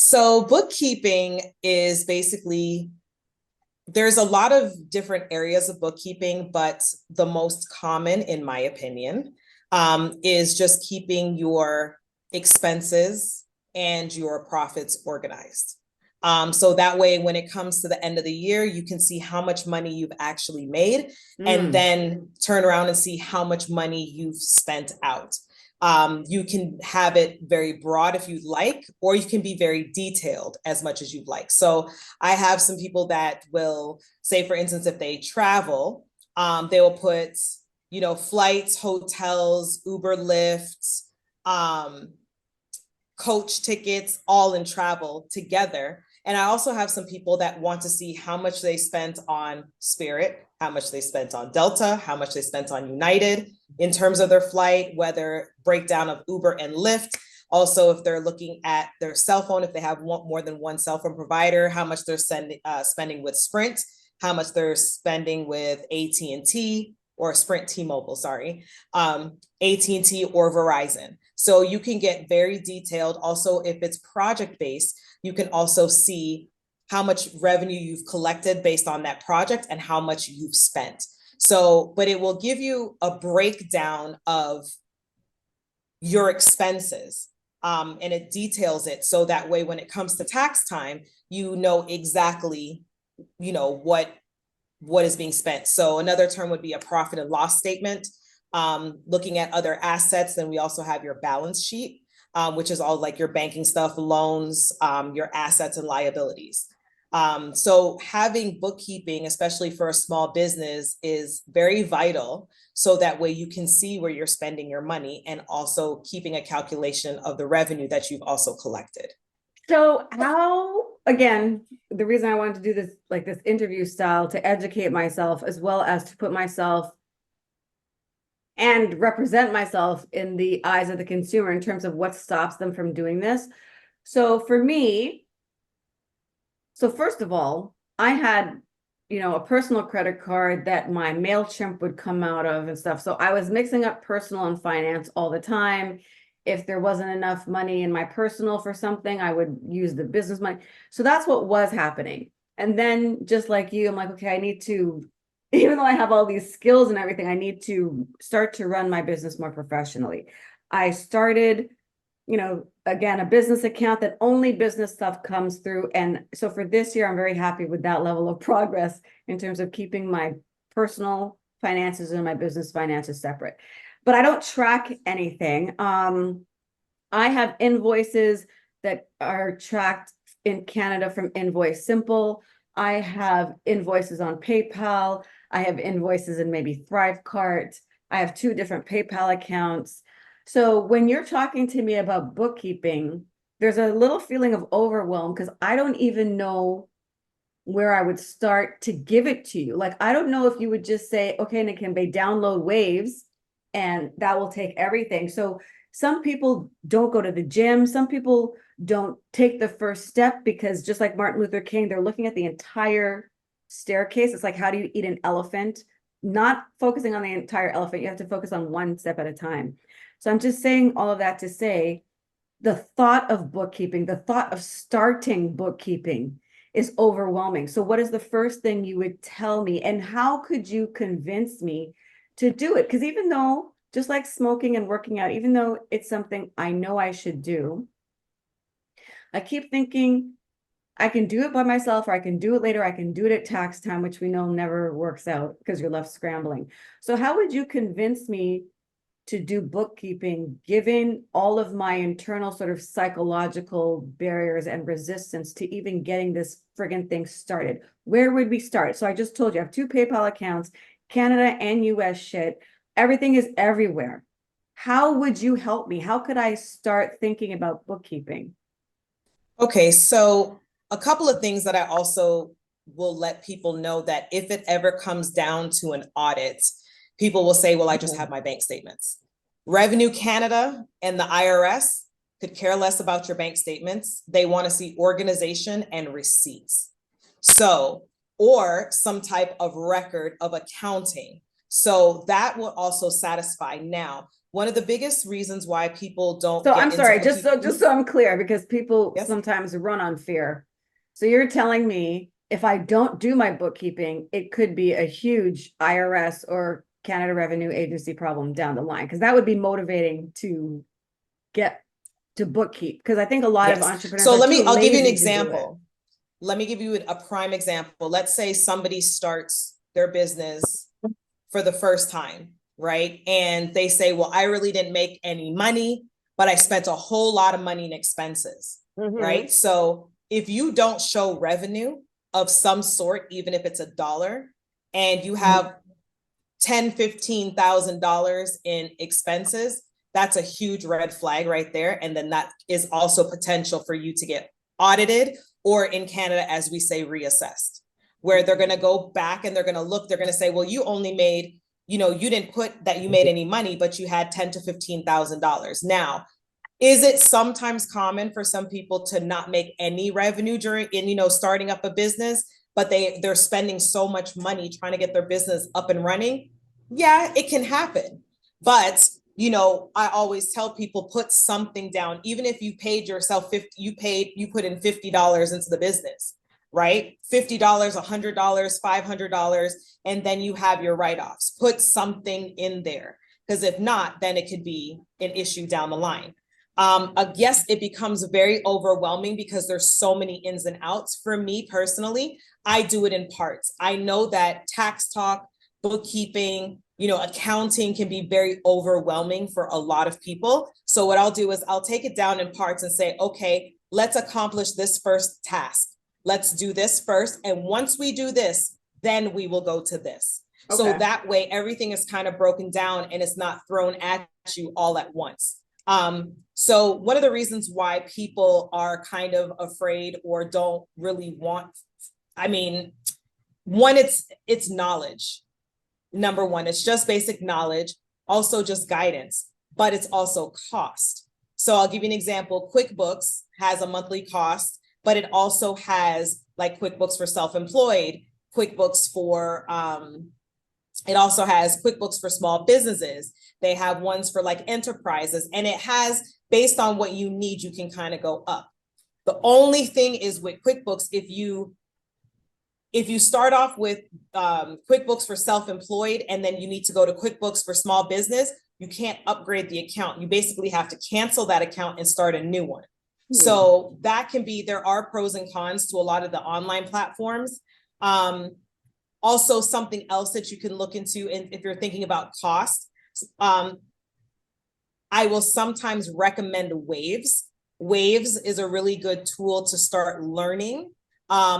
So bookkeeping is basically, there's a lot of different areas of bookkeeping, but the most common, in my opinion, is just keeping your expenses and your profits organized. So that way, when it comes to the end of the year, you can see how much money you've actually made and Mm. then turn around and see how much money you've spent out. You can have it very broad if you'd like, or you can be very detailed as much as you'd like. So I have some people that will say, for instance, if they travel, they will put, flights, hotels, Uber, Lyft, um, coach tickets, all in travel together. And I also have some people that want to see how much they spent on Spirit, how much they spent on Delta, how much they spent on United in terms of their flight, whether breakdown of Uber and Lyft. Also, if they're looking at their cell phone, if they have more than one cell phone provider, how much they're spending with Sprint, how much they're spending with AT&T or Sprint T-Mobile, sorry, AT&T or Verizon. So you can get very detailed. Also, if it's project-based, you can also see how much revenue you've collected based on that project and how much you've spent. So, but it will give you a breakdown of your expenses, and it details it so that way when it comes to tax time, you know exactly, what is being spent. So another term would be a profit and loss statement. Looking at other assets, then we also have your balance sheet, which is all like your banking stuff, loans, your assets and liabilities. So having bookkeeping, especially for a small business, is very vital. So that way you can see where you're spending your money and also keeping a calculation of the revenue that you've also collected. So how, again, the reason I wanted to do this, like this interview style, to educate myself as well as to put myself and represent myself in the eyes of the consumer in terms of what stops them from doing this. So for me, so first of all, I had, a personal credit card that my MailChimp would come out of and stuff. So I was mixing up personal and finance all the time. If there wasn't enough money in my personal for something, I would use the business money. So that's what was happening. And then just like you, I'm like, okay, I need to, even though I have all these skills and everything, I need to start to run my business more professionally. I started, again, a business account that only business stuff comes through. And so for this year, I'm very happy with that level of progress in terms of keeping my personal finances and my business finances separate. But I don't track anything. I have invoices that are tracked in Canada from Invoice Simple. I have invoices on PayPal. I have invoices in maybe Thrivecart. I have two different PayPal accounts. So when you're talking to me about bookkeeping, there's a little feeling of overwhelm because I don't even know where I would start to give it to you. Like, I don't know if you would just say, okay, Nakimbe, download Waves and that will take everything. So some people don't go to the gym. Some people don't take the first step because just like Martin Luther King, they're looking at the entire staircase. It's like, how do you eat an elephant? Not focusing on the entire elephant. You have to focus on one step at a time. So I'm just saying all of that to say the thought of bookkeeping, the thought of starting bookkeeping is overwhelming. So what is the first thing you would tell me? And how could you convince me to do it? Because even though, just like smoking and working out, even though it's something I know I should do, I keep thinking I can do it by myself, or I can do it later. I can do it at tax time, which we know never works out because you're left scrambling. So how would you convince me to do bookkeeping, given all of my internal sort of psychological barriers and resistance to even getting this friggin' thing started? Where would we start? So I just told you I have two PayPal accounts, Canada and US shit. Everything is everywhere. How would you help me? How could I start thinking about bookkeeping? Okay, so a couple of things that I also will let people know, that if it ever comes down to an audit, people will say, well, I just have my bank statements. Revenue Canada and the IRS could care less about your bank statements. They want to see organization and receipts. So, or some type of record of accounting. So that will also satisfy. Now, one of the biggest reasons why people don't So get I'm into sorry, bookkeeping. just so I'm clear, because people Yes. sometimes run on fear. So you're telling me if I don't do my bookkeeping, it could be a huge IRS or Canada Revenue Agency problem down the line, because that would be motivating to get to bookkeep. Because I think a lot of Yes. entrepreneurs So are too I'll give you an lazy to do it. example. Let me give you a prime example. Let's say somebody starts their business for the first time, right? And they say, well, I really didn't make any money, but I spent a whole lot of money in expenses, right? So if you don't show revenue of some sort, even if it's $1, and you have $10,000-15,000 in expenses, that's a huge red flag right there. And then that is also potential for you to get audited, or in Canada, as we say, reassessed, where they're going to go back and they're going to look, they're going to say, well, you only made, you didn't put that you made any money, but you had $10,000 to $15,000. Now, is it sometimes common for some people to not make any revenue during starting up a business, but they're spending so much money trying to get their business up and running? Yeah, it can happen. But I always tell people, put something down. Even if you paid yourself 50, you put in $50 into the business, right? $50, $100, $500, and then you have your write-offs. Put something in there, because if not, then it could be an issue down the line. Yes, it becomes very overwhelming because there's so many ins and outs. For me personally, I do it in parts. I know that tax talk, bookkeeping, accounting can be very overwhelming for a lot of people. So what I'll do is I'll take it down in parts and say, okay, let's accomplish this first task. Let's do this first. And once we do this, then we will go to this. Okay. So that way everything is kind of broken down and it's not thrown at you all at once. So one of the reasons why people are kind of afraid or don't really want, one, it's knowledge. Number one, it's just basic knowledge, also just guidance, but it's also cost. So I'll give you an example. QuickBooks has a monthly cost, but it also has like QuickBooks for self-employed, QuickBooks for, it also has QuickBooks for small businesses. They have ones for like enterprises, and it has, based on what you need, you can kind of go up. The only thing is with QuickBooks, if you start off with QuickBooks for self-employed and then you need to go to QuickBooks for small business, you can't upgrade the account. You basically have to cancel that account and start a new one. So that can be, there are pros and cons to a lot of the online platforms. Also, something else that you can look into, and if you're thinking about cost, I will sometimes recommend Waves. Waves is a really good tool to start learning,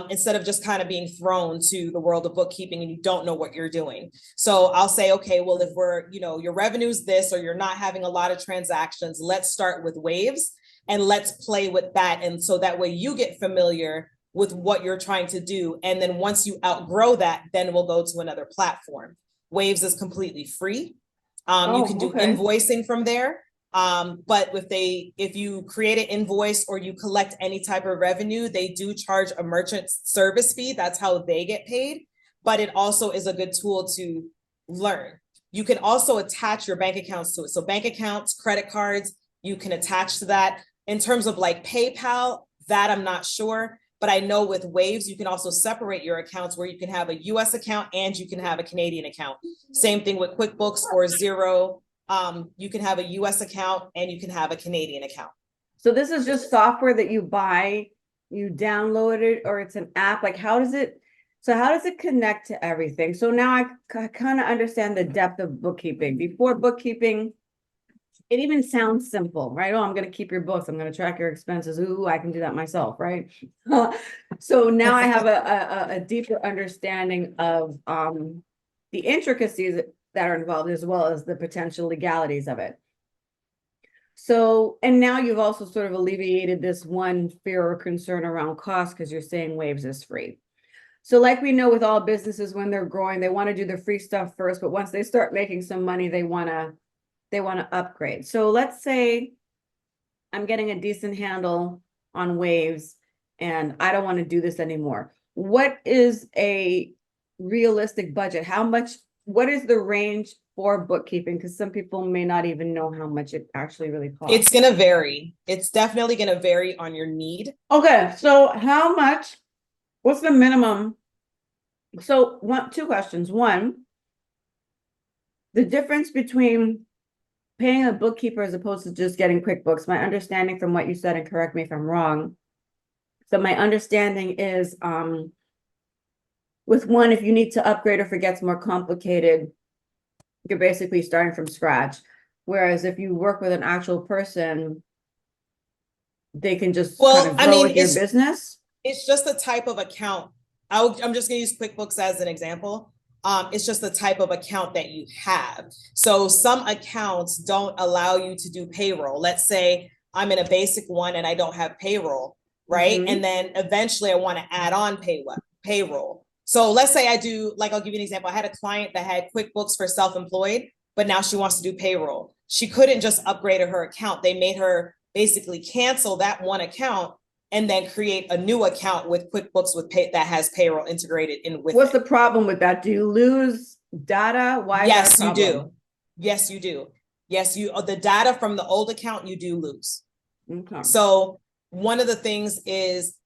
instead of just kind of being thrown to the world of bookkeeping and you don't know what you're doing. So I'll say, okay, well, if your revenue's this, or you're not having a lot of transactions, let's start with Waves and let's play with that. And so that way you get familiar with what you're trying to do. And then once you outgrow that, then we'll go to another platform. Waves is completely free. You can do invoicing from there. But if you create an invoice or you collect any type of revenue, they do charge a merchant service fee. That's how they get paid. But it also is a good tool to learn. You can also attach your bank accounts to it. So bank accounts, credit cards, you can attach to that. In terms of like PayPal, that I'm not sure. But I know with Waves, you can also separate your accounts where you can have a US account and you can have a Canadian account. Same thing with QuickBooks or Xero. You can have a US account and you can have a Canadian account. So this is just software that you buy, you download it, or it's an app? Like, how does it connect to everything? So now I kind of understand the depth of bookkeeping. Before bookkeeping, it even sounds simple, right? Oh, I'm going to keep your books. I'm going to track your expenses. Ooh, I can do that myself, right? So now I have a deeper understanding of the intricacies that are involved, as well as the potential legalities of it. So, and now you've also sort of alleviated this one fear or concern around cost, because you're saying Waves is free. So like we know with all businesses, when they're growing, they want to do the free stuff first, but once they start making some money, they want to upgrade. So let's say I'm getting a decent handle on Waves and I don't want to do this anymore. What is a realistic budget? What is the range for bookkeeping? Because some people may not even know how much it actually really It's costs. going to vary. It's definitely going to vary on your need. Okay, so how much, what's the minimum? So two questions. One, the difference between paying a bookkeeper as opposed to just getting QuickBooks. My understanding from what you said, and correct me if I'm wrong. So my understanding is with one, if you need to upgrade or if it gets more complicated, you're basically starting from scratch. Whereas if you work with an actual person, they can just kind Well, of I grow mean, with your business. it's just the type of account. I'm just going to use QuickBooks as an example. It's just the type of account that you have. So some accounts don't allow you to do payroll. Let's say I'm in a basic one and I don't have payroll, right? Mhm. And then eventually I want to add on payroll. So let's say I do, like, I'll give you an example. I had a client that had QuickBooks for self-employed, but now she wants to do payroll. She couldn't just upgrade her account. They made her basically cancel that one account and then create a new account with QuickBooks that has payroll integrated in with What's it. the problem with that? Do you lose data? Why is that a Yes, you problem? do. Yes, you do. Yes, the data from the old account you do lose. Okay. So one of the things is,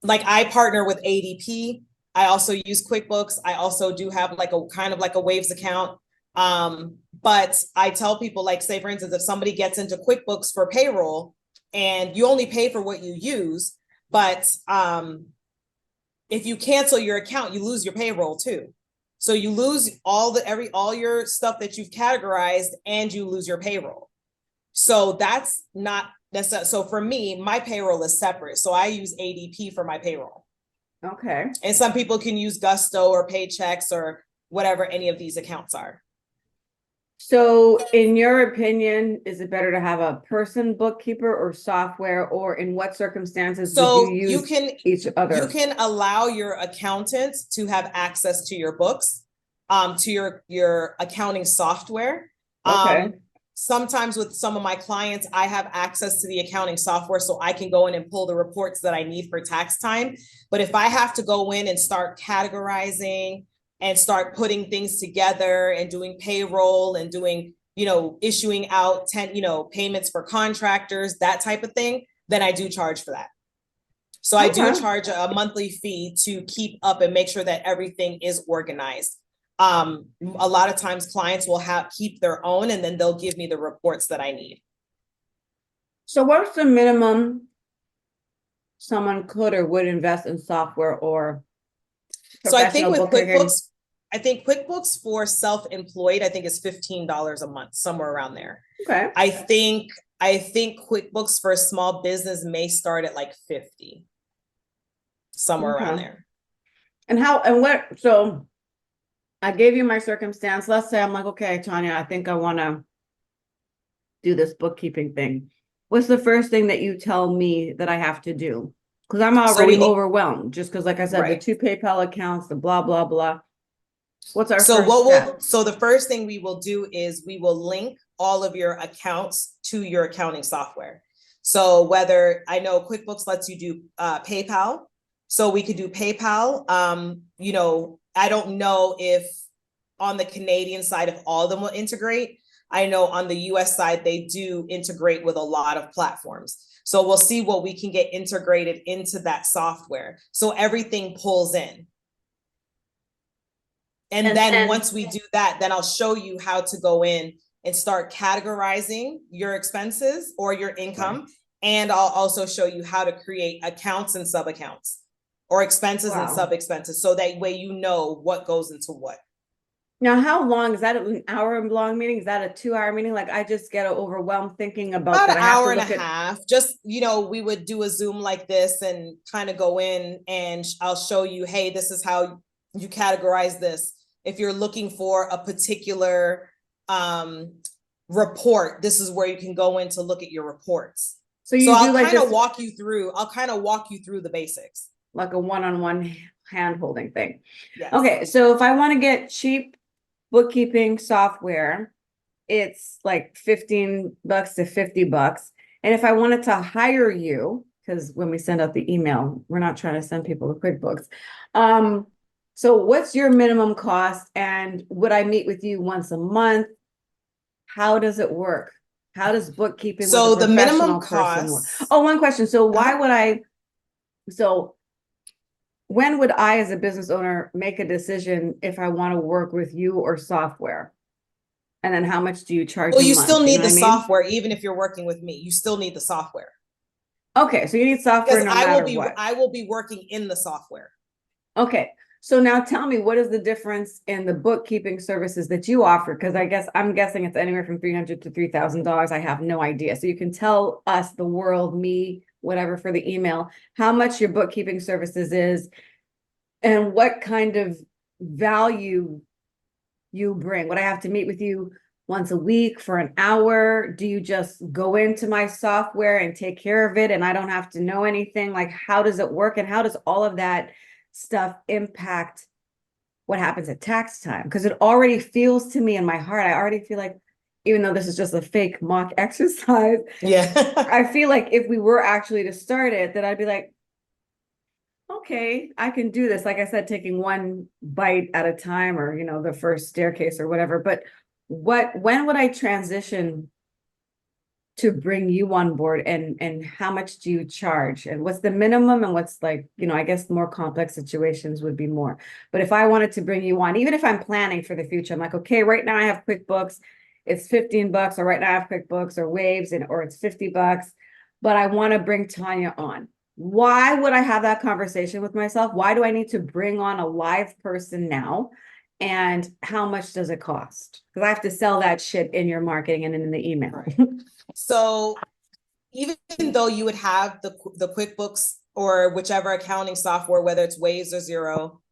like I partner with ADP. I also use QuickBooks. I also do have like a kind of like a Waves account. But I tell people, like, say for instance, if somebody gets into QuickBooks for payroll and you only pay for what you use, but if you cancel your account, you lose your payroll too. So you lose all your stuff that you've categorized and you lose your payroll. So that's not necessarily, so for me, my payroll is separate. So I use ADP for my payroll. Okay. And some people can use Gusto or Paychecks or whatever any of these accounts are. So in your opinion, is it better to have a person bookkeeper or software, or in what circumstances would you So use each you other? can allow your accountant to have access to your books, to your accounting software. Okay. Sometimes with some of my clients, I have access to the accounting software so I can go in and pull the reports that I need for tax time. But if I have to go in and start categorizing and start putting things together and doing payroll and doing, issuing out payments for contractors, that type of thing, then I do charge for that. So I do Okay. charge a monthly fee to keep up and make sure that everything is organized. A lot of times clients will keep their own and then they'll give me the reports that I need. So what's the minimum someone could or would invest in software or So I think professional with bookkeeping? QuickBooks for self-employed, I think is $15 a month, somewhere around there. Okay. I think QuickBooks for a small business may start at like 50, somewhere around Okay. there. So I gave you my circumstance. Let's say I'm like, okay, Tanya, I think I want to do this bookkeeping thing. What's the first thing that you tell me that I have to do? Because I'm So already we overwhelmed, just because, like I said, the right. two PayPal accounts, the blah, blah, blah. What's our So first step? the first thing we will do is we will link all of your accounts to your accounting software. So whether I know QuickBooks lets you do PayPal, so we could do PayPal. I don't know if on the Canadian side, if all of them will integrate. I know on the US side, they do integrate with a lot of platforms. So we'll see what we can get integrated into that software. So everything pulls in. And And then once we do that, then I'll show you how to go in and start categorizing your expenses or your income. right. And I'll also show you how to create accounts and sub accounts or expenses and Wow. sub expenses. So that way you know what goes into what. Now, how long is that? An hour long meeting? Is that a 2 hour meeting? Like, I just get overwhelmed thinking about About that. an I have to hour and a look at. half. Just, we would do a Zoom like this and kind of go in and I'll show you, hey, this is how you categorize this. If you're looking for a particular report, this is where you can go in to look at your reports. So So you do like this, I'll kind of walk you through the basics. like a one-on-one hand holding thing. Yes. Okay, so if I want to get cheap bookkeeping software, it's like $15 to $50. And if I wanted to hire you, because when we send out the email, we're not trying to send people to QuickBooks. So what's your minimum cost, and would I meet with you once a month? How does it work? How does bookkeeping with a So the minimum professional person work? costs, Oh, one question. So why uh-huh. would I, so when would I, as a business owner, make a decision if I want to work with you or software? And then how much do you charge Well, a you still month? You know need what the I mean? software, even if you're working with me, you still need the software. Okay, so you need software Because no matter what. I will be working in the software. Okay, so now tell me, what is the difference in the bookkeeping services that you offer? Because I'm guessing it's anywhere from $300 to $3,000. I have no idea. So you can tell us, the world, me, whatever, for the email, how much your bookkeeping services is and what kind of value you bring. Would I have to meet with you once a week for an hour? Do you just go into my software and take care of it and I don't have to know anything? Like, how does it work? And how does all of that stuff impact what happens at tax time? Because it already feels to me in my heart, I already feel like, even though this is just a fake mock exercise, Yeah. I feel like if we were actually to start it, that I'd be like, okay, I can do this. Like I said, taking one bite at a time, or, the first staircase or whatever. But when would I transition to bring you on board, and how much do you charge, and what's the minimum, and what's, like, I guess more complex situations would be more. But if I wanted to bring you on, even if I'm planning for the future, I'm like, okay, right now I have QuickBooks, it's $15, or right now I have QuickBooks or Waves, or it's $50, but I want to bring Tanya on. Why would I have that conversation with myself? Why do I need to bring on a live person now? And how much does it cost? Because I have to sell that shit in your marketing and in the email. Right. So even though you would have the QuickBooks or whichever accounting software, whether it's Waves or Zero,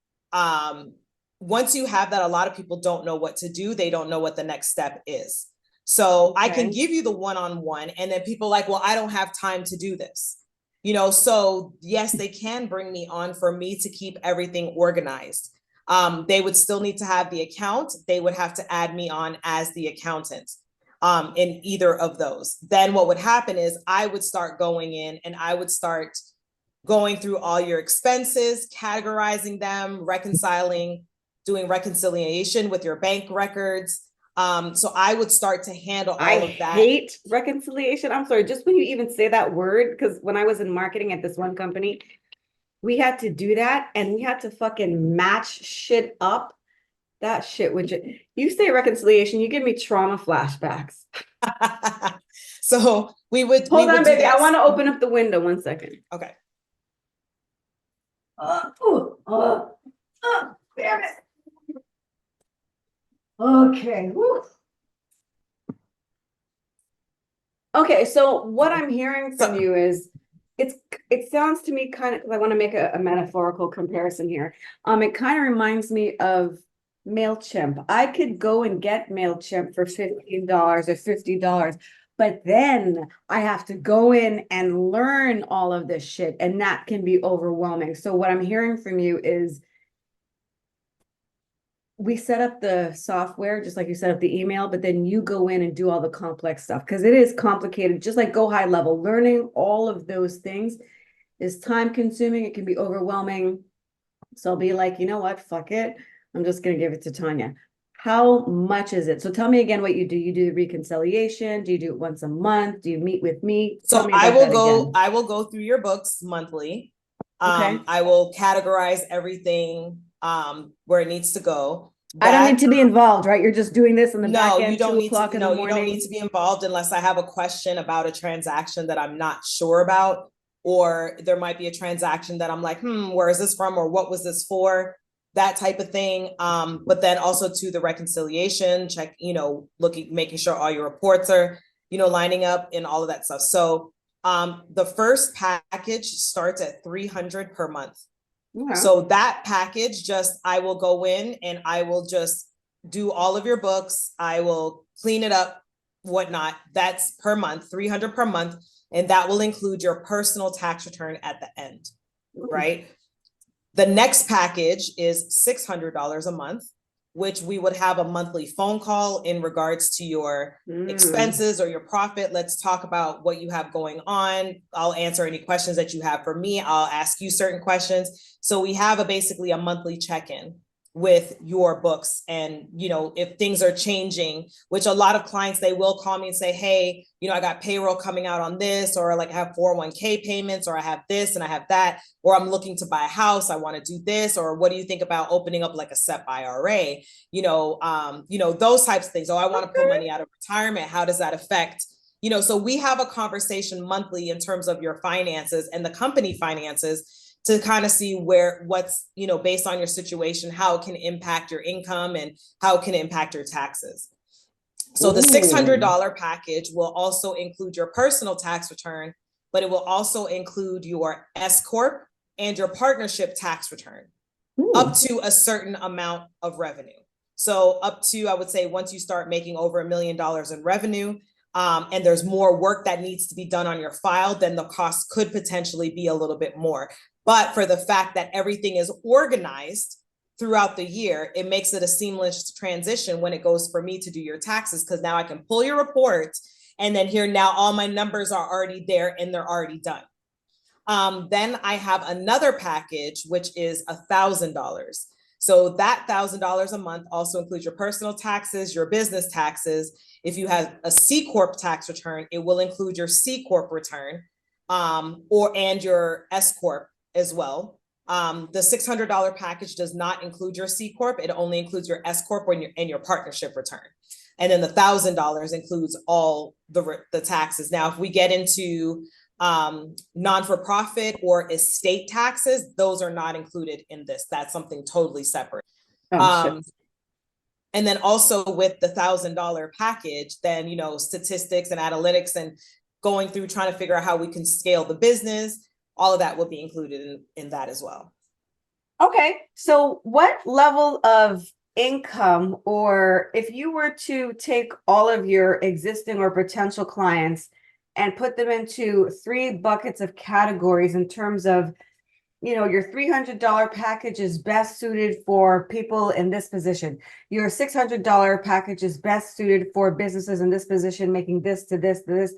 once you have that, a lot of people don't know what to do. They don't know what the next step is. So I can give you the one-on-one, and then people are like, well, I don't have time to do this. So yes, they can bring me on for me to keep everything organized. They would still need to have the account. They would have to add me on as the accountant in either of those. Then what would happen is I would start going in and I would start going through all your expenses, categorizing them, reconciling, doing reconciliation with your bank records. So I would start to handle I all of that. hate reconciliation. I'm sorry, just when you even say that word, because when I was in marketing at this one company, we had to do that, and we had to fucking match shit up. That shit would you say reconciliation, you give me trauma flashbacks. So we Hold would on, do baby. I that. want to open up the window 1 second. Okay. Damn it. Okay. Woo. Okay, so what I'm hearing from So you is it sounds to me kind of, because I want to make a metaphorical comparison here. It kind of reminds me of MailChimp. I could go and get MailChimp for $15 or $50, but then I have to go in and learn all of this shit, and that can be overwhelming. So what I'm hearing from you is, we set up the software just like you set up the email, but then you go in and do all the complex stuff, because it is complicated. Just like Go High Level, learning all of those things is time consuming. It can be overwhelming. So I'll be like, you know what, fuck it, I'm just gonna give it to Tanya. How much is it? So tell me again what you do. You do the reconciliation? Do you do it once a month? Do you meet with me? Tell so me about that again. I will go through your books monthly. Okay. I will categorize everything where it needs to go. I don't need That to be involved, right? You're just doing this in the back No, you end, don't two need to o'clock be, in the no, you don't need morning. to be involved unless I have a question about a transaction that I'm not sure about, or there might be a transaction that I'm like, where is this from, or what was this for? That type of thing. But then also to the reconciliation, check, looking, making sure all your reports are, lining up and all of that stuff. So the first package starts at 300 per month. Yeah. So that package, I will go in and I will just do all of your books. I will clean it up, whatnot. That's per month, 300 per month. And that will include your personal tax return at the end, right? The next package is $600 a month. which we would have a monthly phone call in regards to your expenses or your profit. Let's talk about what you have going on. I'll answer any questions that you have for me. I'll ask you certain questions. So we have basically a monthly check-in with your books. And, if things are changing, which a lot of clients, they will call me and say, hey, I got payroll coming out on this, or like I have 401k payments, or I have this and I have that, or I'm looking to buy a house, I want to do this, or what do you think about opening up like a SEP IRA? Those types of things. Oh, I want to pull money out of retirement. How does that affect? So we have a conversation monthly in terms of your finances and the company finances, to kind of see what's, based on your situation, how it can impact your income and how it can impact your taxes. So the $600 package will also include your personal tax return, but it will also include your S Corp and your partnership tax return up to a certain amount of revenue. So up to, I would say, once you start making over $1 million in revenue, and there's more work that needs to be done on your file, then the cost could potentially be a little bit more. But for the fact that everything is organized throughout the year, it makes it a seamless transition when it goes for me to do your taxes, because now I can pull your report, and then here now all my numbers are already there and they're already done. Then I have another package, which is $1,000. So that $1,000 a month also includes your personal taxes, your business taxes. If you have a C Corp tax return, it will include your C Corp return, and your S Corp as well. The $600 package does not include your C Corp. It only includes your S Corp and your partnership return. And then the $1,000 includes all the taxes. Now, if we get into non-for-profit or estate taxes, those are not included in this. That's something totally separate. And then also with the $1,000 package, then, statistics and analytics and going through trying to figure out how we can scale the business, all of that will be included in that as well. Okay. So what level of income, or if you were to take all of your existing or potential clients and put them into 3 buckets of categories in terms of, your $300 package is best suited for people in this position. Your $600 package is best suited for businesses in this position, making this to this to this.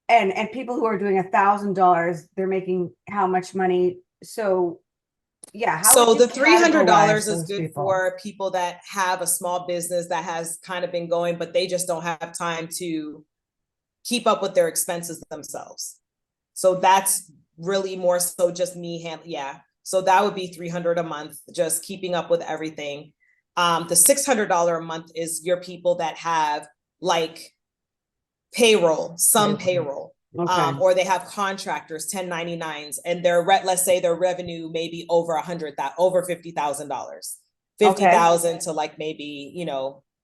And people who are doing $1,000, they're making how much money? So yeah, so the $300 is good for people that have a small business that has kind of been going, but they just don't have time to keep up with their expenses themselves. So that's really more so just me so that would be $300 a month, just keeping up with everything. The $600 a month is your people that have like payroll, payroll, or they have contractors, 1099s, and let's say their revenue may be over over $50,000, 50,000 to like maybe,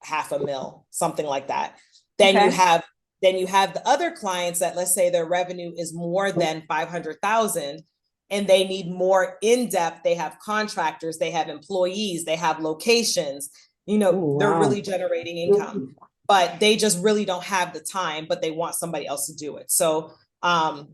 $500,000, something like that. Then you have the other clients that, let's say their revenue is more than 500,000 and they need more in-depth. They have contractors, they have employees, they have locations, they're really generating income, but they just really don't have the time, but they want somebody else to do it. So I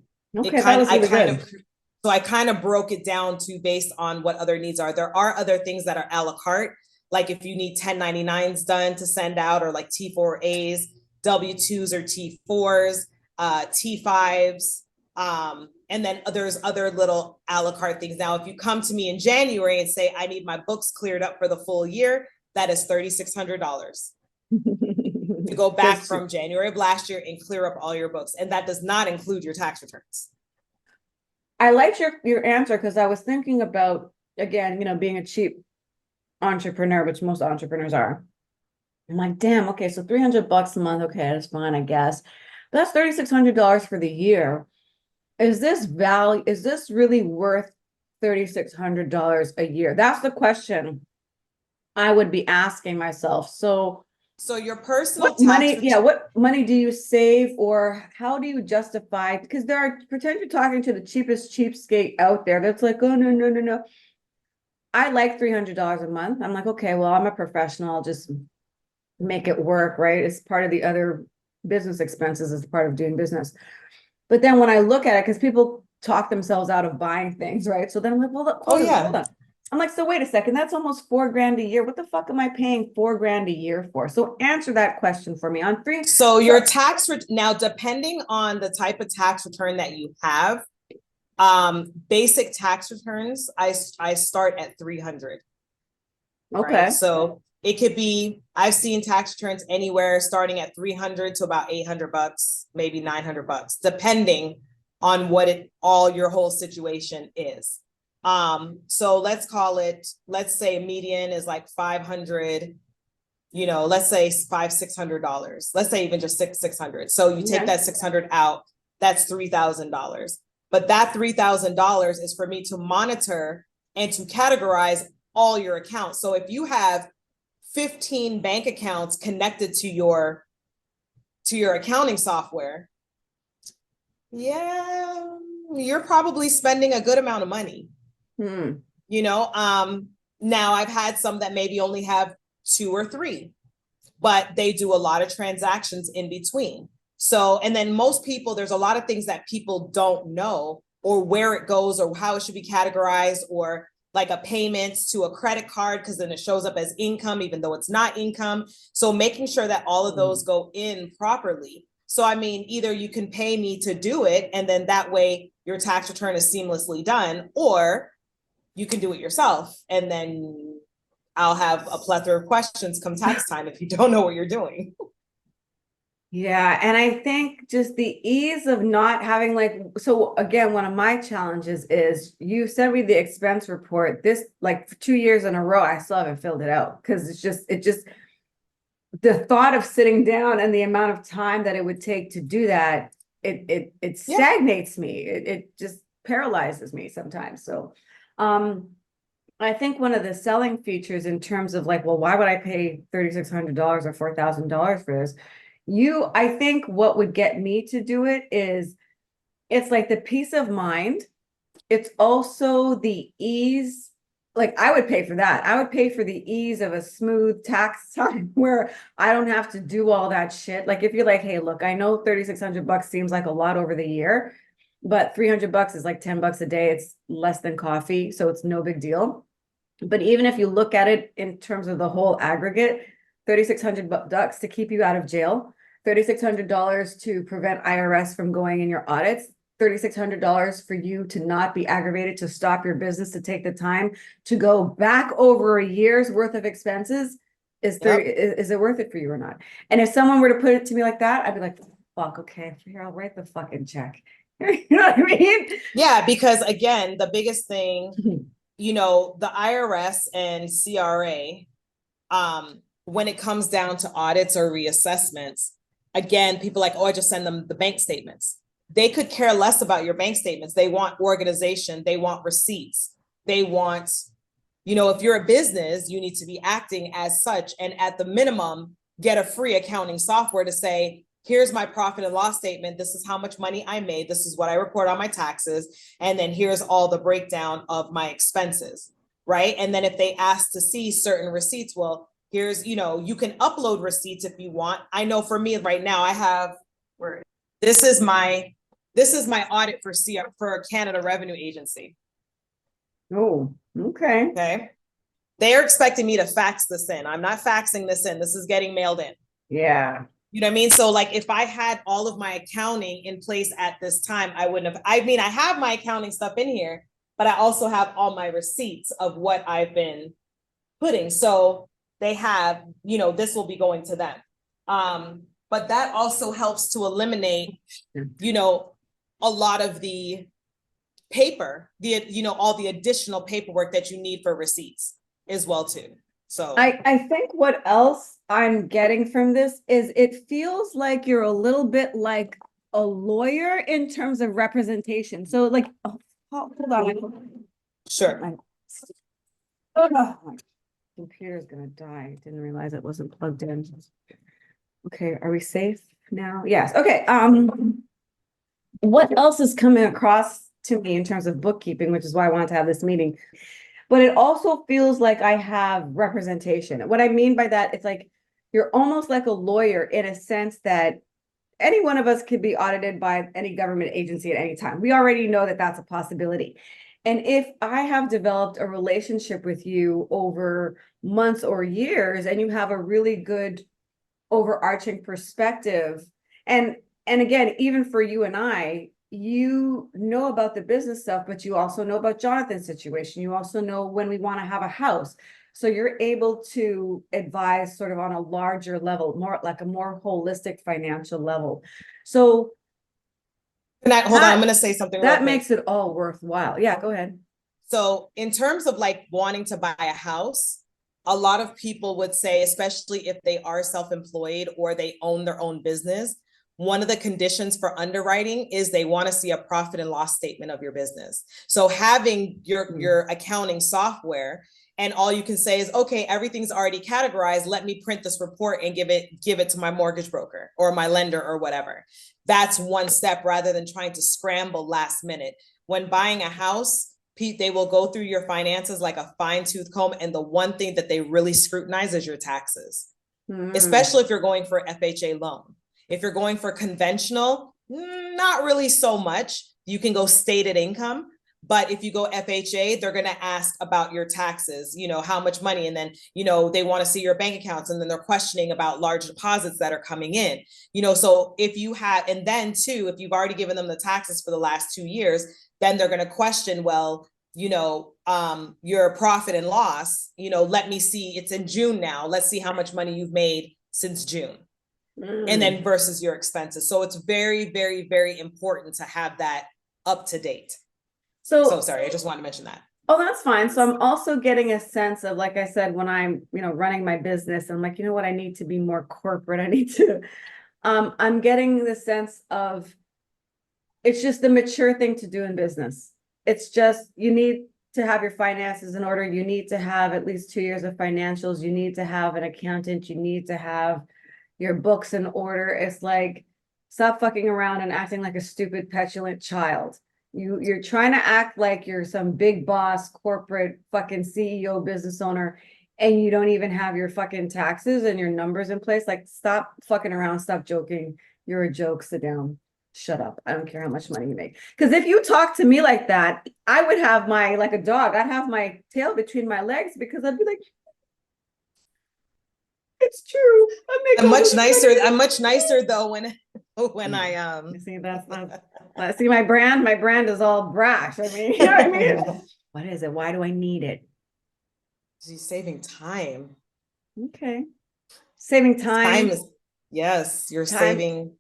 kind of broke it down to based on what other needs are. There are other things that are a la carte, like if you need 1099s done to send out, or like T4As, W2s or T4s, T5s, and then there's other little a la carte things. Now, if you come to me in January and say, I need my books cleared up for the full year, that is $3,600. To go back from January of last year and clear up all your books. And that does not include your tax returns. I liked your answer, because I was thinking about, again, being a cheap entrepreneur, which most entrepreneurs are. I'm like, damn, okay, so $300 a month, okay, that's fine, I guess. But that's $3,600 for the year. Is this really worth $3,600 a year? That's the question I would be asking myself. So your personal what money do you save, or how do you justify? Because there are potentially talking to the cheapest cheapskate out there that's like, oh, no. I like $300 a month. I'm like, okay, well, I'm a professional. I'll just make it work, right? It's part of the other business expenses, as part of doing business. But then when I look at it, because people talk themselves out of buying things, right? So then I'm like, well, hold on. I'm like, so wait a second, that's almost $4,000 a year. What the fuck am I paying $4,000 a year for? So answer that question for me on three. So your now, depending on the type of tax return that you have, basic tax returns, I start at 300, right? Okay. So it could be, I've seen tax returns anywhere starting at 300 to about $800, maybe $900, depending on what all your whole situation is. So let's call it, let's say median is like 500, let's say $600. Let's say even just 600. So you take that 600 out, that's $3,000. But that $3,000 is for me to monitor and to categorize all your accounts. So if you have 15 bank accounts connected to your accounting software, yeah, you're probably spending a good amount of money. Now I've had some that maybe only have 2 or 3, but they do a lot of transactions in between. So, and then most people, there's a lot of things that people don't know, or where it goes, or how it should be categorized, or like a payment to a credit card, because then it shows up as income, even though it's not income. So making sure that all of those go in properly. So, I mean, either you can pay me to do it, and then that way your tax return is seamlessly done, or you can do it yourself, and then I'll have a plethora of questions come tax time if you don't know what you're doing. Yeah, and I think just the ease of not having so again, one of my challenges is you sent me the expense report this like for 2 years in a row. I still haven't filled it out because the thought of sitting down and the amount of time that it would take to do that, it stagnates me. It just paralyzes me sometimes. So I think one of the selling features in terms of like, well, why would I pay $3,600 or $4,000 for this? I think what would get me to do it is it's like the peace of mind. It's also the ease. Like I would pay for that. I would pay for the ease of a smooth tax time where I don't have to do all that shit. Like if you're like, hey, look, I know $3,600 seems like a lot over the year, but $300 is like $10 a day. It's less than coffee, so it's no big deal. But even if you look at it in terms of the whole aggregate, $3,600 to keep you out of jail, $3,600 to prevent IRS from going in your audits, $3,600 for you to not be aggravated, to stop your business, to take the time to go back over a year's worth of expenses. Is it worth it for you or not? And if someone were to put it to me like that, I'd be like, fuck, okay, here, I'll write the fucking check. You know what I mean? Yeah, because again, the biggest thing, the IRS and CRA, when it comes down to audits or reassessments, again, people are like, oh, I just send them the bank statements. They could care less about your bank statements. They want organization. They want receipts. They want, if you're a business, you need to be acting as such. And at the minimum, get a free accounting software to say, here's my profit and loss statement. This is how much money I made. This is what I report on my taxes. And then here's all the breakdown of my expenses, right? And then if they ask to see certain receipts, well, here's, you can upload receipts if you want. I know for me right now, I have, this is my audit for Canada Revenue Agency. Oh, okay. Okay. They're expecting me to fax this in. I'm not faxing this in. This is getting mailed in. Yeah. You know what I mean? So like if I had all of my accounting in place at this time, I wouldn't have, I have my accounting stuff in here, but I also have all my receipts of what I've been putting. So they have, this will be going to them. But that also helps to eliminate, a lot of the paper, all the additional paperwork that you need for receipts as well too. So I think what else I'm getting from this is it feels like you're a little bit like a lawyer in terms of representation. So like, hold on. Sure. My computer's gonna die. Didn't realize it wasn't plugged in. Okay, are we safe now? Yes. Okay. What else is coming across to me in terms of bookkeeping, which is why I wanted to have this meeting. But it also feels like I have representation. What I mean by that, it's like you're almost like a lawyer in a sense that any one of us could be audited by any government agency at any time. We already know that that's a possibility. And if I have developed a relationship with you over months or years, and you have a really good overarching perspective, and again, even for you and I, you know about the business stuff, but you also know about Jonathan's situation. You also know when we want to have a house. So you're able to advise sort of on a larger level, more like a more holistic financial level. So And hold on, I'm that going to say something real that quick. makes it all worthwhile. Yeah, go ahead. So, in terms of like wanting to buy a house, a lot of people would say, especially if they are self-employed or they own their own business, one of the conditions for underwriting is they want to see a profit and loss statement of your business. So having your accounting software, and all you can say is, okay, everything's already categorized, let me print this report and give it to my mortgage broker or my lender or whatever. That's one step rather than trying to scramble last minute. When buying a house, Pete, they will go through your finances like a fine-tooth comb. And the one thing that they really scrutinize is your taxes, especially if you're going for FHA loan. If you're going for conventional, not really so much. You can go stated income. But if you go FHA, they're going to ask about your taxes, how much money. And then, they want to see your bank accounts. And then they're questioning about large deposits that are coming in. So if you have, and then too, if you've already given them the taxes for the last 2 years, then they're going to question, well, your profit and loss, let me see, it's in June now. Let's see how much money you've made since June. And then versus your expenses. So it's very, very, very important to have that up to date. So sorry, I just wanted to mention that. Oh, that's fine. So I'm also getting a sense of, like I said, when I'm, running my business, I'm like, you know what, I need to be more corporate. I need to, I'm getting the sense of, it's just the mature thing to do in business. It's just, you need to have your finances in order. You need to have at least 2 years of financials. You need to have an accountant. You need to have your books in order. It's like, stop fucking around and acting like a stupid, petulant child. You're trying to act like you're some big boss, corporate fucking CEO, business owner, and you don't even have your fucking taxes and your numbers in place. Like, stop fucking around, stop joking. You're a joke, sit down, shut up. I don't care how much money you make. Because if you talk to me like that, I would have like a dog, I'd have my tail between my legs, because I'd be like, it's true. I'm much nicer though when I see, that's not see my brand is all brash. I mean, you know what I mean? What is it? Why do I need it? You're saving time. Okay. Saving time. Time is, yes, you're Time, saving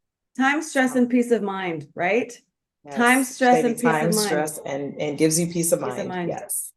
stress, and peace of mind, right? Time, yes, stress, saving and peace of time, mind. stress, and gives you peace of Peace of mind. mind. Yes.